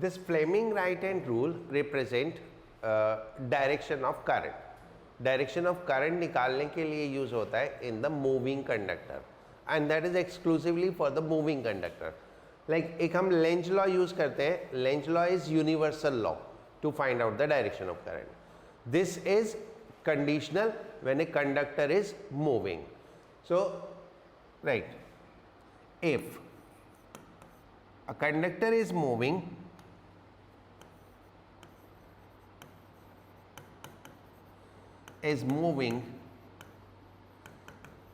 This Fleming right hand rule represent direction of current. Direction of current निकालने के लिए use होता है in the moving conductor and that is exclusively for the moving conductor. Like एक हम Lenz law use करते हैं. Lenz law is universal law to find out the direction of current. This is conditional when a conductor is moving. So right, if a conductor is moving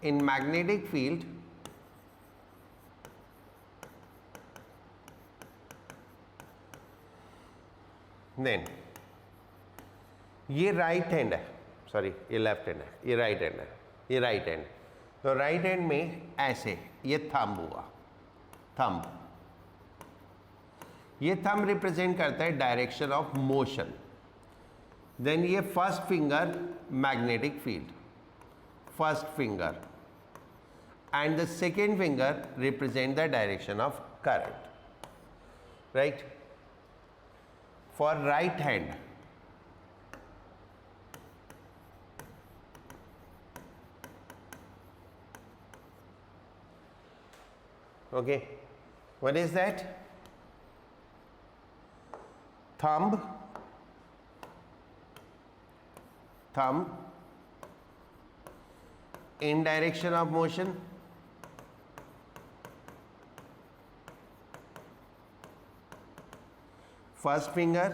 in magnetic field then ये right hand है, sorry ये left hand है, ये right hand है, ये right hand. तो right hand में ऐसे ये थंब हुआ, थंब, ये थंब रिप्रेजेंट करता है डायरेक्शन ऑफ मोशन. देन ये first finger magnetic field, first finger, and the second finger represent the direction of current. Right, for right hand okay, what is that? Thumb in direction of motion, first finger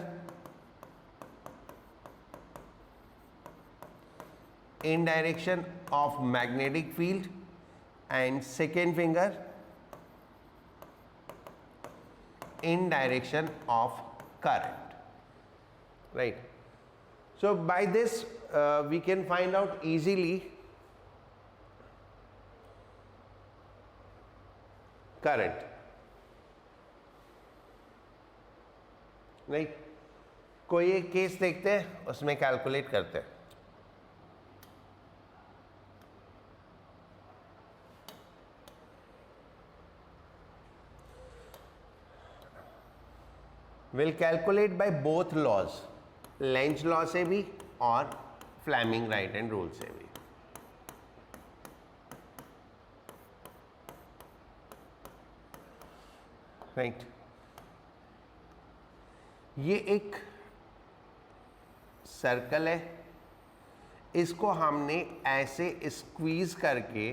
in direction of magnetic field and second finger in direction of current. Right, so by this we can find out easily current. Right, कोई एक case देखते हैं, उसमें calculate करते हैं. Will calculate by both laws, Lenz law से भी और फ्लेमिंग राइट हैंड रूल से भी. राइट, ये एक सर्कल है, इसको हमने ऐसे स्क्वीज करके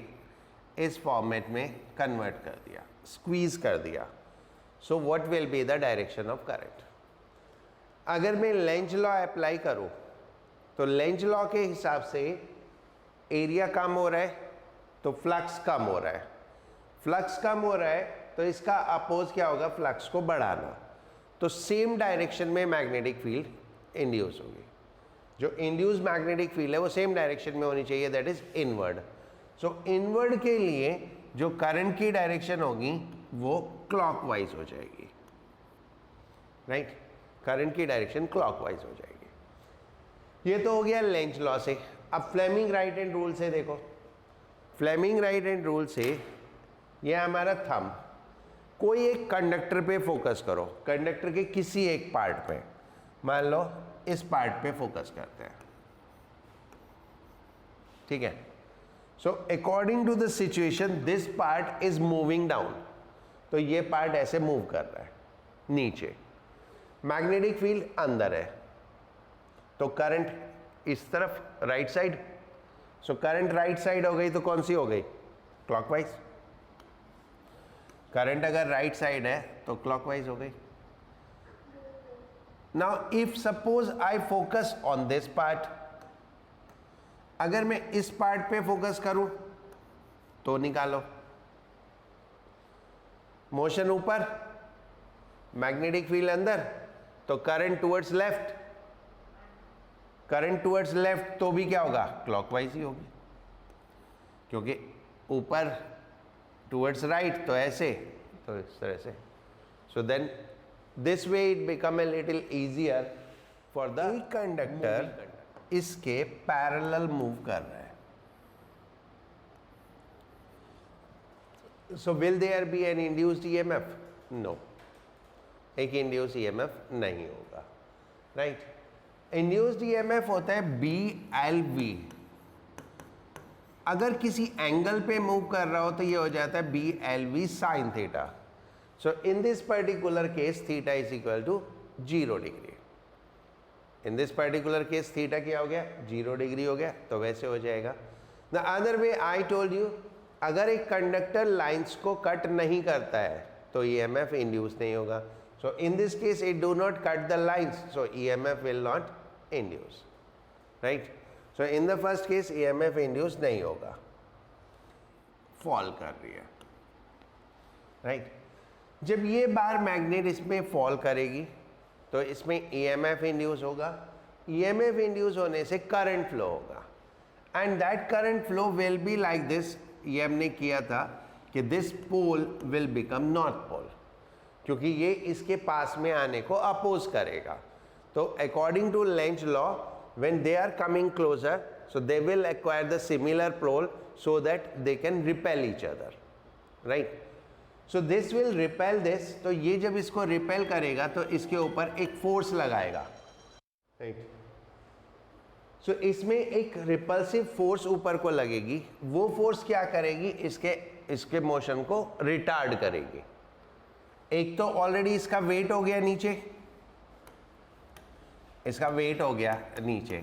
इस फॉर्मेट में कन्वर्ट कर दिया, स्क्वीज कर दिया. So what will be the direction of current. अगर मैं लेंज लॉ अप्लाई करूं तो लेंज लॉ के हिसाब से एरिया कम हो रहा है तो फ्लक्स कम हो रहा है, फ्लक्स कम हो रहा है तो इसका अपोज क्या होगा, फ्लक्स को बढ़ाना. तो सेम डायरेक्शन में मैग्नेटिक फील्ड इंड्यूस होगी. जो इंड्यूस मैग्नेटिक फील्ड है वो सेम डायरेक्शन में होनी चाहिए, that is inward. So inward के लिए जो करंट की डायरेक्शन होगी वो क्लॉकवाइज हो जाएगी. राइट, करंट की डायरेक्शन क्लॉकवाइज हो जाएगी. ये तो हो गया लेंज लॉ से. अब फ्लेमिंग राइट हैंड रूल से देखो. फ्लेमिंग राइट हैंड रूल से ये हमारा थंब, कोई एक कंडक्टर पे फोकस करो, कंडक्टर के किसी एक पार्ट पे, मान लो इस पार्ट पे फोकस करते हैं. ठीक है, so according to the situation this part is moving down. तो ये पार्ट ऐसे मूव कर रहा है नीचे, मैग्नेटिक फील्ड अंदर है, तो करंट इस तरफ right side. So current right side हो गई तो कौन सी हो गई, क्लॉकवाइज. करंट अगर राइट साइड है तो क्लॉकवाइज हो गई. Now if suppose I focus on this part, अगर मैं इस पार्ट पे फोकस करूं तो निकालो, मोशन ऊपर, मैग्नेटिक फील्ड अंदर, तो current towards left, current towards left तो भी क्या होगा, क्लॉकवाइज ही होगी, क्योंकि ऊपर टुवर्ड्स राइट तो ऐसे, तो इस तरह से. So then this way it become a little easier for the conductor. इसके पैरेलल मूव कर रहा है. So will there be an induced EMF? No. एक इंड्यूस ईएमएफ नहीं होगा, राइट। इंड्यूस्ड ईएमएफ होता है BLV। अगर किसी एंगल पे मूव कर रहा हो तो ये हो जाता है BLV sine theta. So in this particular case theta is equal to 0 degree. In this particular case theta क्या हो गया, 0 डिग्री हो गया, तो वैसे हो जाएगा। The other way I told you, अगर एक कंडक्टर लाइंस को कट नहीं करता है तो ईएमएफ इंड्यूस नहीं होगा। So in this case it do not cut the lines, so EMF will not induce, right. So in the first case EMF induce नहीं होगा, फॉल कर रही है, राइट। जब ये बार मैग्नेट इसमें फॉल करेगी तो इसमें ईएमएफ इंड्यूस होगा। ईएमएफ इंड्यूस होने से करंट फ्लो होगा, and that current flow will be like this. ये हमने किया था कि this pole will become north pole, क्योंकि ये इसके पास में आने को अपोज करेगा। तो according to Lenz law, when they are coming closer, so they will acquire the similar pole so that they can repel each other, right? So this will repel this, तो ये जब इसको repel करेगा तो इसके ऊपर एक फोर्स लगाएगा, right? So इसमें एक रिपल्सिव फोर्स ऊपर को लगेगी। वो फोर्स क्या करेगी, इसके मोशन को रिटार्ड करेगी। एक तो ऑलरेडी इसका वेट हो गया नीचे, इसका वेट हो गया नीचे,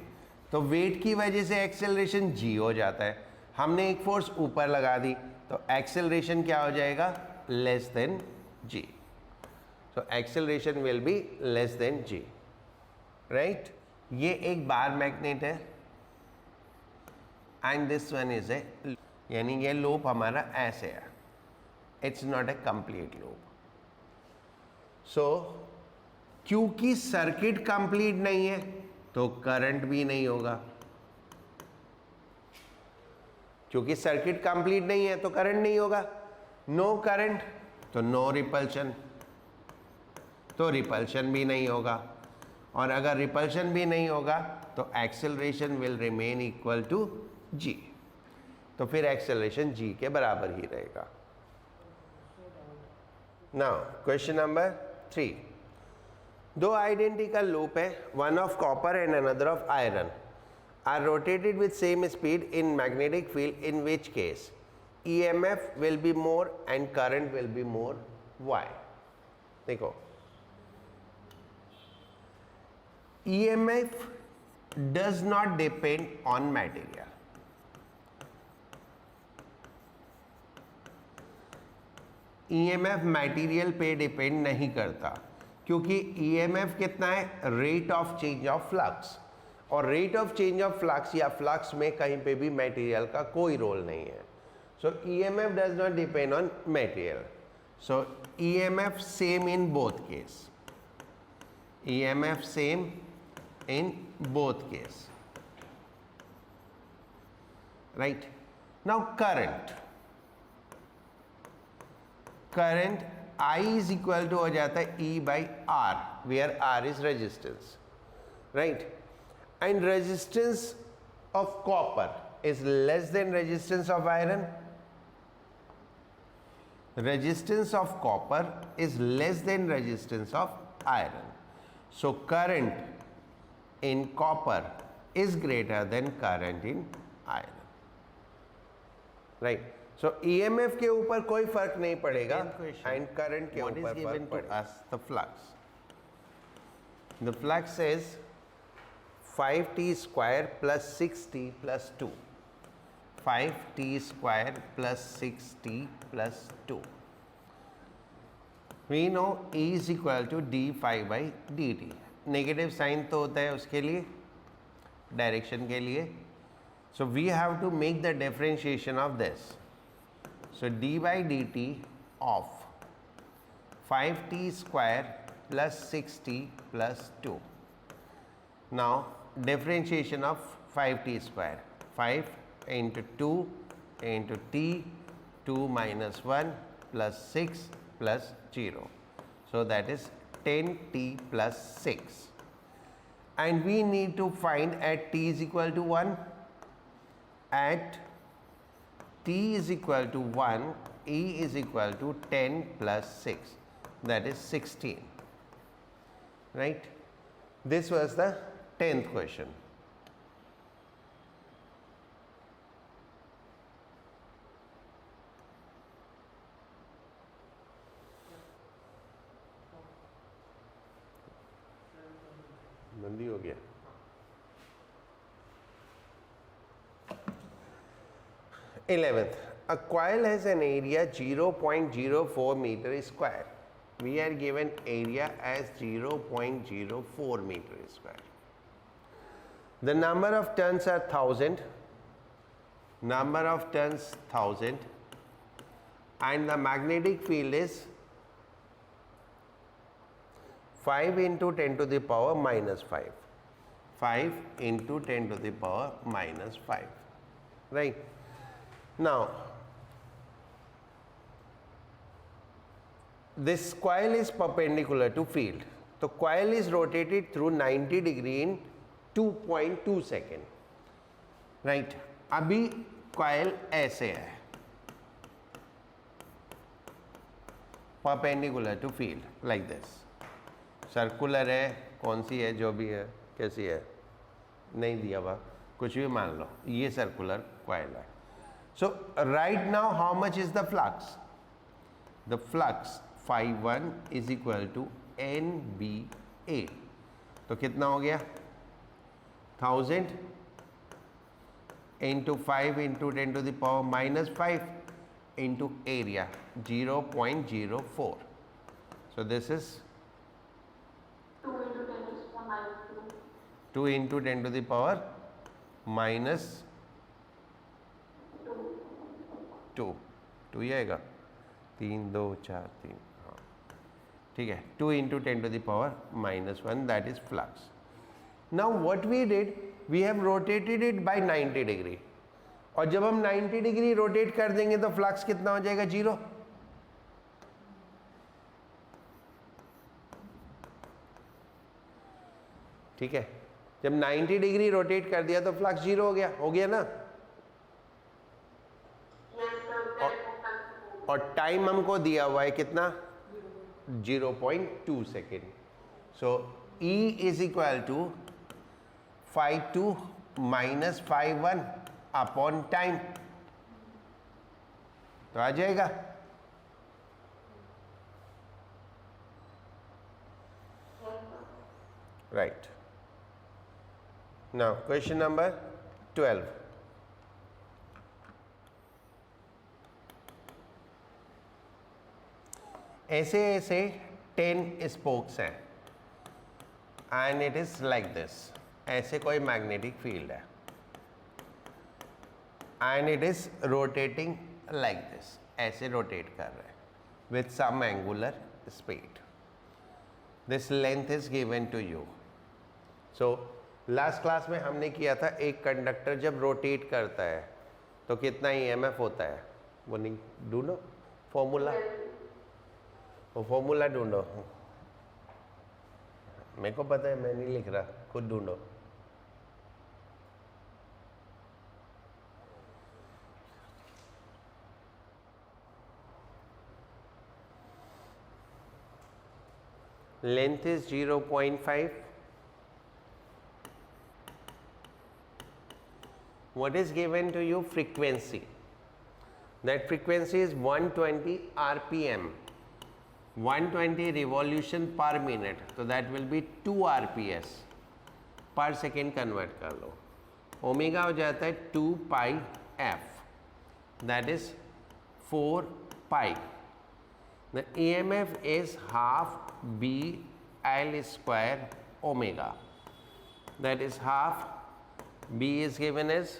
तो वेट की वजह से एक्सेलरेशन g हो जाता है। हमने एक फोर्स ऊपर लगा दी तो एक्सेलरेशन क्या हो जाएगा, less than g। So acceleration will be less than g, right. ये एक बार मैग्नेट है and this one is a, यानी ये लूप हमारा ऐसे है, it's not a complete loop. So क्योंकि सर्किट कंप्लीट नहीं है तो करंट भी नहीं होगा। क्योंकि सर्किट कंप्लीट नहीं है तो करंट नहीं होगा। नो करंट तो नो रिपल्शन, तो रिपल्शन भी नहीं होगा। और अगर रिपल्शन भी नहीं होगा तो acceleration will remain equal to g। तो फिर एक्सेलरेशन g के बराबर ही रहेगा। Now question number 3। दो आइडेंटिकल लूप है, one of copper and another of iron, are rotated with same speed in magnetic field, in which case EMF will be more and current will be more, why? देखो, EMF does not depend on material. EMF material पे depend नहीं करता, क्योंकि EMF कितना है, rate of change of flux, और rate of change of flux या flux में कहीं पे भी मटेरियल का कोई रोल नहीं है। सो EMF does not depend on material. So EMF same in both case, EMF same in both case, right? Now current I is equal to हो जाता है E by R, where R is resistance, right? And resistance of copper is less than resistance of iron. Resistance of copper is less than resistance of iron. So current in copper is greater than current in iron, right? So EMF के ऊपर कोई फर्क नहीं पड़ेगा and current के ऊपर फर्क पड़ेगा। The flux, the flux is 5t square plus 6t plus 2, 5t square plus 6t plus 2. We know E is equal to d phi by dt. Negative sign तो होता है उसके लिए, डायरेक्शन के लिए। So we have to make the differentiation of this. So d by d t of 5t square plus 6t plus 2। Now differentiation of 5t square, 5 into 2 into t, 2 minus 1 plus 6 plus 0. So that is 10t plus 6, and we need to find at t is equal to 1, at t is equal to 1, E is equal to 10 plus 6, that is 16. right? This was the 10th question. बंदी हो गया. 11th, a coil has an area 0.04 meter square. We are given area as 0.04 meter square. The number of turns are 1000. Number of turns 1000, and the magnetic field is 5 into 10 to the power minus 5. 5 into 10 to the power minus 5. Right? Now, this coil is perpendicular to field. So, coil is rotated through 90 degree in 2.2 second. Right? अभी coil ऐसे है, perpendicular to field, like this. Circular है, कौन सी है, जो भी है, कैसी है, नहीं दिया हुआ, कुछ भी मान लो, ये circular coil है. So right now how much is the flux? The flux phi1 is equal to NBA. तो कितना हो गया? 1000 into 5 into 10 to the power minus 5 into area 0.04. So this is 2 into 10 to the power minus 2. 2 ही आएगा, 3 2 4 3, हाँ ठीक है. 2 into 10 to the power minus 1, that is flux. Now what we did, we have rotated it by 90 degree. और जब हम 90 degree rotate कर देंगे तो फ्लक्स कितना हो जाएगा? 0. ठीक है, जब 90 डिग्री रोटेट कर दिया तो फ्लक्स 0 हो गया ना. और टाइम हमको दिया हुआ है कितना? 0.2 second. So E is equal to 5.2 minus 5.1 upon time. तो आ जाएगा. राइट. Now question number 12. ऐसे ऐसे 10 स्पोक्स हैं and it is like this. ऐसे कोई मैग्नेटिक फील्ड है and it is rotating like this. ऐसे रोटेट कर रहे हैं with some angular speed. This length is given to you. So last class में हमने किया था, एक कंडक्टर जब रोटेट करता है तो कितना ईएमएफ होता है, वो नहीं ढूंढो फॉर्मूला. वो फॉर्मूला ढूंढो. मेरे को पता है, मैं नहीं लिख रहा, खुद ढूंढो. Length is 0.5. What is given to you? Frequency. That frequency is 120 RPM. 120 revolution per minute. So that will be 2 RPS per second. Convert कर लो. ओमेगा हो जाता है 2 pi f. That is 4 pi. The EMF is half B L square omega. That is half. B is given as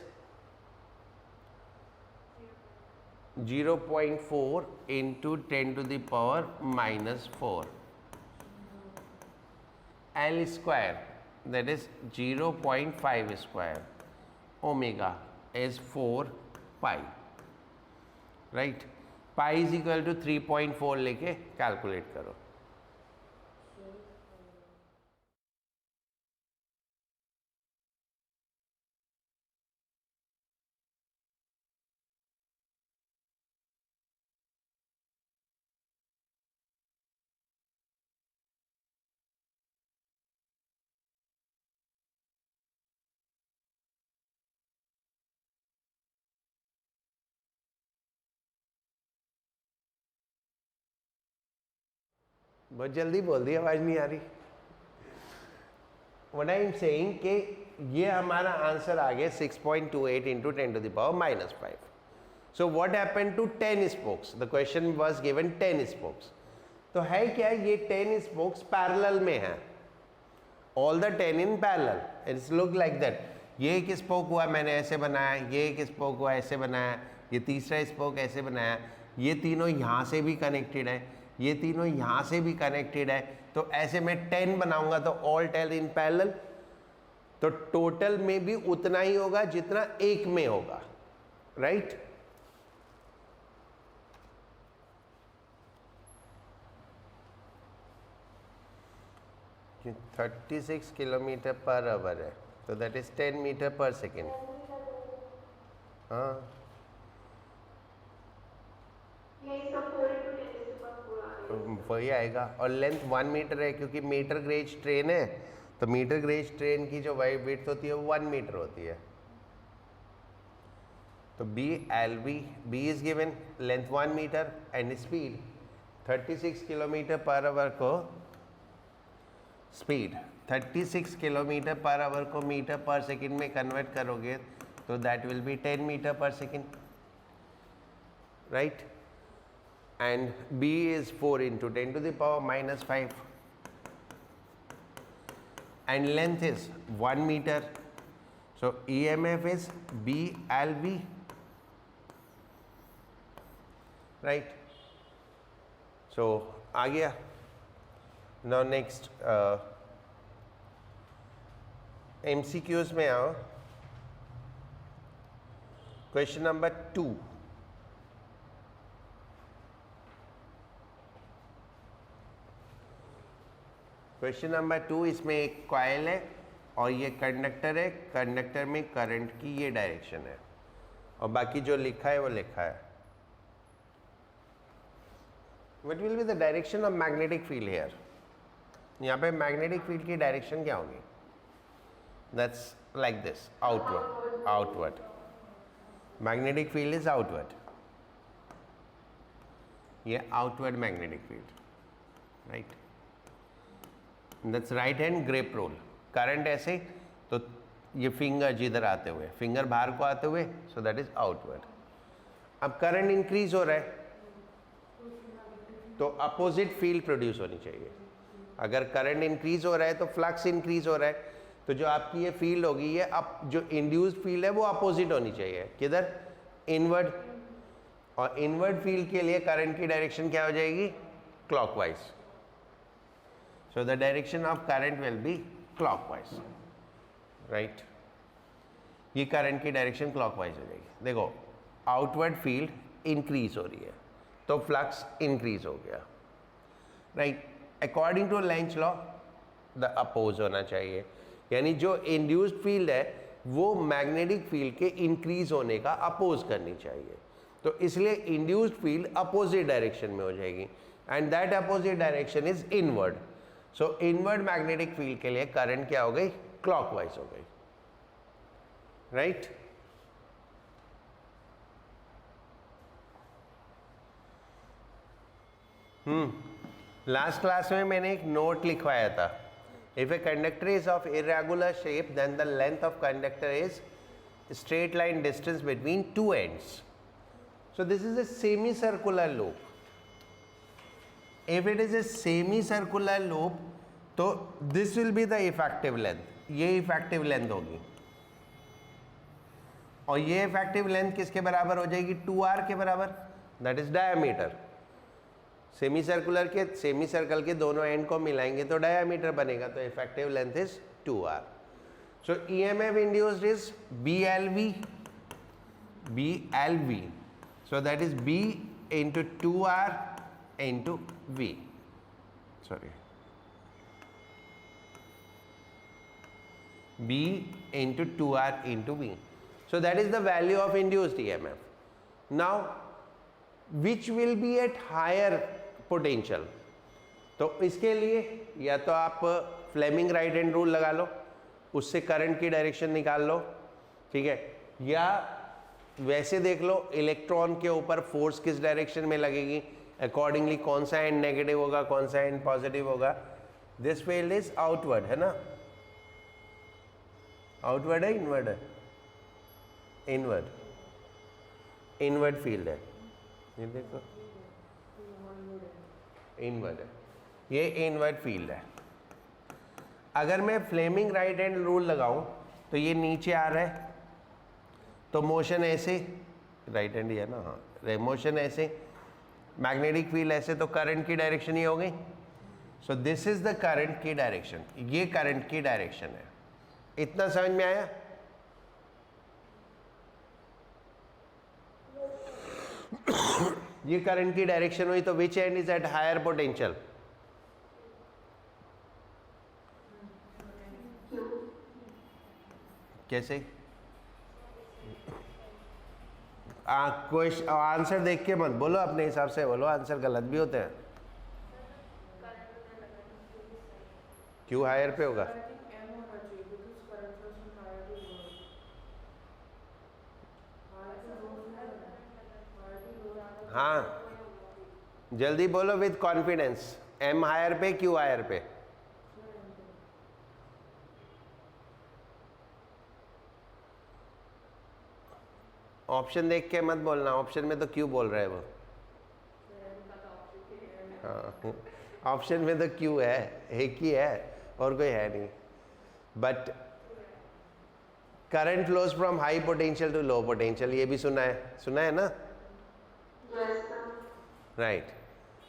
0.4 into 10 to the power minus 4. L square, that is 0.5 square. Omega is 4 pi. Right? Pi is equal to 3.4 लेके calculate करो. बहुत जल्दी बोल दी, आवाज नहीं आ रही। What I am saying कि ये हमारा आंसर आ गया 6.28 into 10⁻⁻5। So what happened to 10 spokes? The question was given 10 spokes. तो है क्या, ये 10 स्पोक्स पैरेलल में है, all the 10 in parallel, it's look like that. ये एक स्पोक हुआ मैंने ऐसे बनाया, ये एक स्पोक हुआ ऐसे बनाया, ये तीसरा स्पोक ऐसे बनाया, ये तीनों यहाँ से भी कनेक्टेड है, ये तीनों यहाँ से भी कनेक्टेड है। तो ऐसे मैं 10 बनाऊंगा तो ऑल 10 इन पैरेलल, तो टोटल में भी उतना ही होगा जितना एक में होगा, राइट? कि 36 किलोमीटर पर आवर है, तो दैट इज 10 मीटर पर सेकेंड। हाँ, वही आएगा। और लेंथ 1 मीटर है, क्योंकि मीटर गेज ट्रेन है, तो मीटर गेज ट्रेन की जो वाइड विड्थ होती है वो 1 मीटर होती है। तो B is given length 1 metre and speed 36 kilometre per hour को स्पीड 36 किलोमीटर पर आवर को मीटर पर सेकंड में कन्वर्ट करोगे तो that will be 10 metre per second, right? And b is 4 into 10⁻⁻5 and length is 1 meter. So EMF is BLV, right? So आ गया। Now next MCQs में आओ। Question number 2। Question number 2, इसमें एक coil है और ये कंडक्टर है, कंडक्टर में करंट की ये डायरेक्शन है और बाकी जो लिखा है वो लिखा है। What will be the direction of magnetic field here? यहाँ पे मैग्नेटिक फील्ड की डायरेक्शन क्या होगी? That's like this, outward, outward. Magnetic field is outward, ये outward magnetic field, right? That's right hand grip rule. Current ऐसे तो ये finger जिधर आते हुए, फिंगर बाहर को आते हुए, सो दैट इज आउटवर्ड। अब करंट इंक्रीज हो रहा है तो अपोजिट फील्ड प्रोड्यूस होनी चाहिए। अगर करंट इंक्रीज हो रहा है तो फ्लक्स इंक्रीज हो रहा है, तो जो आपकी ये फील्ड होगी, ये अब जो इंड्यूस्ड फील्ड है वो अपोजिट होनी चाहिए। किधर? इनवर्ड। और इनवर्ड फील्ड के लिए करंट की डायरेक्शन क्या हो जाएगी? Clockwise. So the direction of current will be clockwise, right? ये करंट की डायरेक्शन क्लॉकवाइज हो जाएगी। देखो, आउटवर्ड फील्ड इंक्रीज हो रही है तो फ्लक्स इंक्रीज हो गया, right? According to Lenz law the oppose होना चाहिए, यानी जो इंड्यूस्ड फील्ड है वो मैग्नेटिक फील्ड के इंक्रीज होने का अपोज करनी चाहिए। तो इसलिए इंड्यूस्ड फील्ड अपोजिट डायरेक्शन में हो जाएगी and that opposite direction is inward. So inward magnetic field के लिए करंट क्या हो गई? क्लॉकवाइज हो गई, राइट? लास्ट क्लास में मैंने एक नोट लिखवाया था। If a conductor is of irregular shape then the length of conductor is straight line distance between two ends. So this is a semicircular loop. If it is a semicircular loop, तो this will be the effective length. ये effective length होगी और ये effective length किसके बराबर हो जाएगी? 2r के बराबर, that is diameter. सेमीसर्कुलर के सेमीसर्कल के दोनों एंड को मिलाएंगे तो डायमीटर बनेगा, तो effective length is 2r. So EMF induced is BLV. So that is B into 2R into V. Sorry. B into 2R into V. So that is the value of induced EMF. Now, which will be at higher potential? तो इसके लिए या तो आप Fleming right hand rule लगा लो, उससे current की direction निकाल लो, ठीक है? या वैसे देख लो इलेक्ट्रॉन के ऊपर फोर्स किस डायरेक्शन में लगेगी, अकॉर्डिंगली कौन सा एंड नेगेटिव होगा, कौन सा एंड पॉजिटिव होगा. दिस फील्ड इज आउटवर्ड है ना, आउटवर्ड है इनवर्ड है, इनवर्ड, इनवर्ड फील्ड है. ये देखो इनवर्ड है, ये इनवर्ड फील्ड है. अगर मैं फ्लेमिंग राइट हैंड रूल लगाऊं तो ये नीचे आ रहा है तो मोशन ऐसे, राइट हैंड ही है ना, हाँ, मोशन ऐसे, मैग्नेटिक फील्ड ऐसे, तो करंट की डायरेक्शन ही हो गई. So this is the current की डायरेक्शन, ये करंट की डायरेक्शन है. इतना समझ में आया? ये करंट की डायरेक्शन हुई तो which end is at higher potential? कैसे? क्वेश्चन आंसर देख के मत बोलो, अपने हिसाब से बोलो, आंसर गलत भी होते हैं. क्यों हायर पे होगा? हाँ जल्दी बोलो विद कॉन्फिडेंस. एम हायर पे, क्यू हायर पे? ऑप्शन देख के मत बोलना, ऑप्शन में तो क्यों बोल रहा है वो. हाँ ऑप्शन में तो क्यों है, एक ही है और कोई है नहीं. But current flows from high potential to low potential, ये भी सुना है ना? राइट.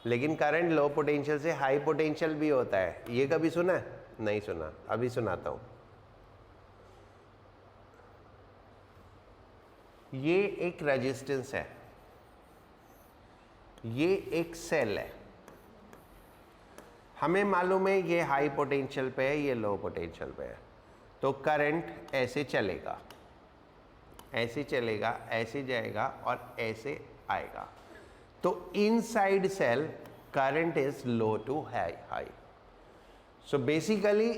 लेकिन करंट लो पोटेंशियल से हाई पोटेंशियल भी होता है, ये कभी सुना है? नहीं सुना. अभी सुनाता हूं. ये एक रेजिस्टेंस है, ये एक सेल है. हमें मालूम है ये हाई पोटेंशियल पे है, ये लो पोटेंशियल पे है. तो करंट ऐसे चलेगा, ऐसे चलेगा, ऐसे जाएगा और ऐसे आएगा. तो inside cell current is low to high. So basically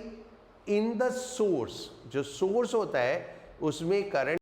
in the source, जो सोर्स होता है उसमें करंट